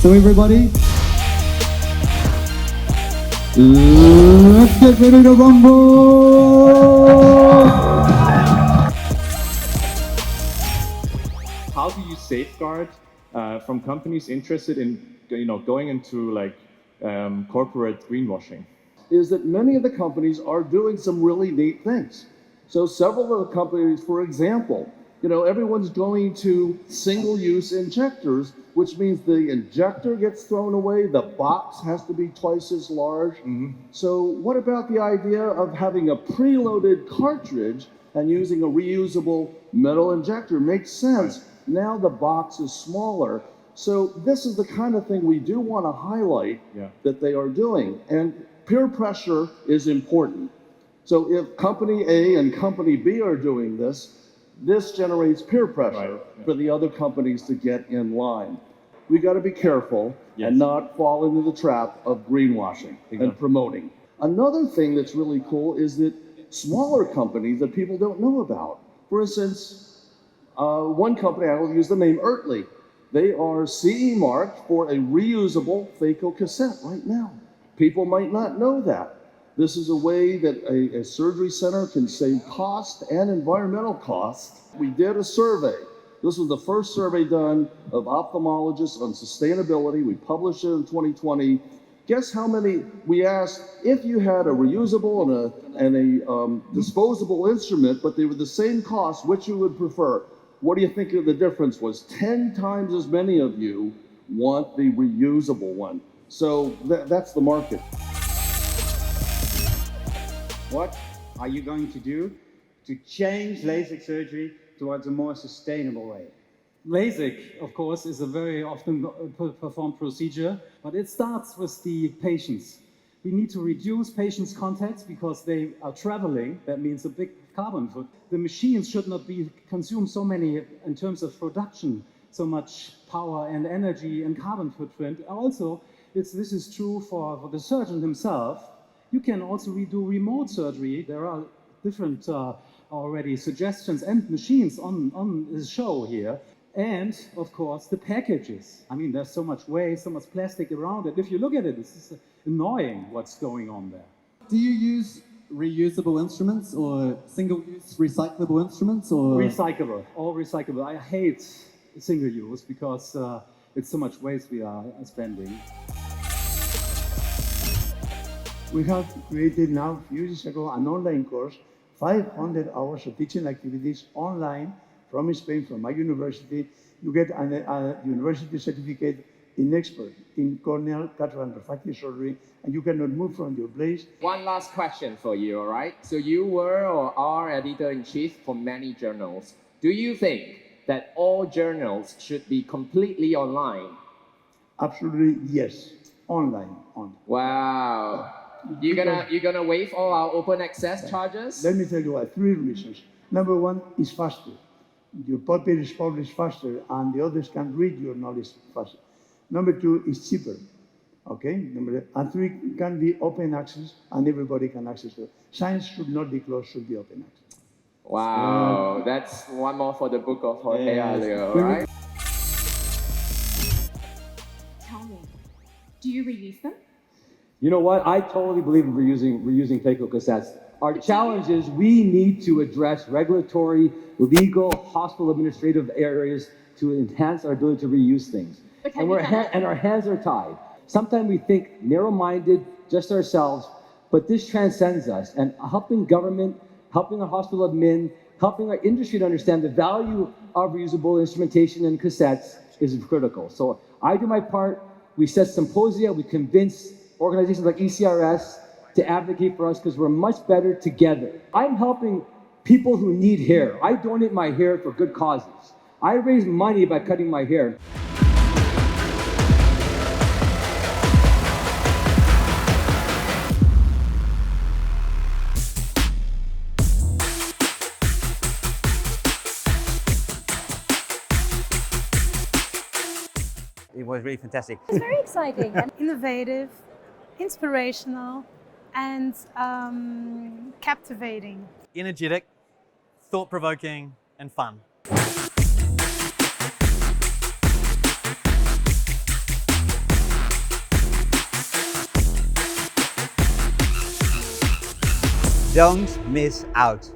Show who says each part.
Speaker 1: So everybody, let's get ready to rumble!
Speaker 2: How do you safeguard from companies interested in going into like corporate greenwashing?
Speaker 3: Is that many of the companies are doing some really neat things. So several of the companies, for example, everyone's going to single-use injectors, which means the injector gets thrown away, the box has to be twice as large. So what about the idea of having a preloaded cartridge and using a reusable metal injector? Makes sense. Now the box is smaller. So this is the kind of thing we do want to highlight that they are doing. And peer pressure is important. So if company A and company B are doing this, this generates peer pressure for the other companies to get in line. We got to be careful and not fall into the trap of greenwashing and promoting. Another thing that's really cool is that smaller companies that people don't know about. For instance, one company, I will use the name Ertley. They are CE marked for a reusable phaco cassette right now. People might not know that. This is a way that a surgery center can save cost and environmental cost. We did a survey. This was the first survey done of ophthalmologists on sustainability. We published it in 2020. Guess how many we asked if you had a reusable and a disposable instrument, but they were the same cost, which you would prefer? What do you think the difference was? 10 times as many of you want the reusable one. So that's the market.
Speaker 4: What are you going to do to change LASIK surgery towards a more sustainable way?
Speaker 5: LASIK, of course, is a very often performed procedure, but it starts with the patients. We need to reduce patients' contacts because they are traveling. That means a big carbon footprint. The machines should not consume so many in terms of production, so much power and energy and carbon footprint. Also, this is true for the surgeon himself. You can also redo remote surgery. There are different already suggestions and machines on the show here. And, of course, the packages. I mean, there's so much waste, so much plastic around it. If you look at it, it's annoying what's going on there.
Speaker 1: Do you use reusable instruments or single-use recyclable instruments? Or
Speaker 5: Recyclable, all recyclable. I hate single-use because it's so much waste we are spending.
Speaker 6: We have created now, a few years ago, an online course, 500 hours of teaching activities online from Spain, from my university. You get a university certificate in expert in corneal, cataract, and refractive surgery, and you cannot move from your place.
Speaker 7: One last question for you, all right? So you were or are editor-in-chief for many journals. Do you think that all journals should be completely online?
Speaker 6: Absolutely, yes. Online.
Speaker 7: Wow. You're gonna waive all our open access charges?
Speaker 6: Let me tell you why. 3 reasons. Number 1 is faster. Your paper is published faster, and the others can read your knowledge faster. Number 2 is cheaper. Okay? And 3 can be open access, and everybody can access it. Science should not be closed, should be open access.
Speaker 7: Wow, that's one more for the book of Jorge Alio, right?
Speaker 8: Tell me, do you reuse them?
Speaker 9: You know what? I totally believe in reusing phaco cassettes. Our challenge is we need to address regulatory, legal, hospital administrative areas to enhance our ability to reuse things. And our hands are tied. Sometimes we think narrow-minded, just ourselves, but this transcends us. And helping government, helping our hospital admin, helping our industry to understand the value of reusable instrumentation and cassettes is critical. So I do my part. We set symposia. We convince organizations like ESCRS to advocate for us because we're much better together. I'm helping people who need hair. I donate my hair for good causes. I raise money by cutting my hair.
Speaker 10: It was really fantastic.
Speaker 11: It's very exciting and innovative, inspirational, and captivating.
Speaker 12: Energetic, thought-provoking, and fun.
Speaker 10: Don't miss out.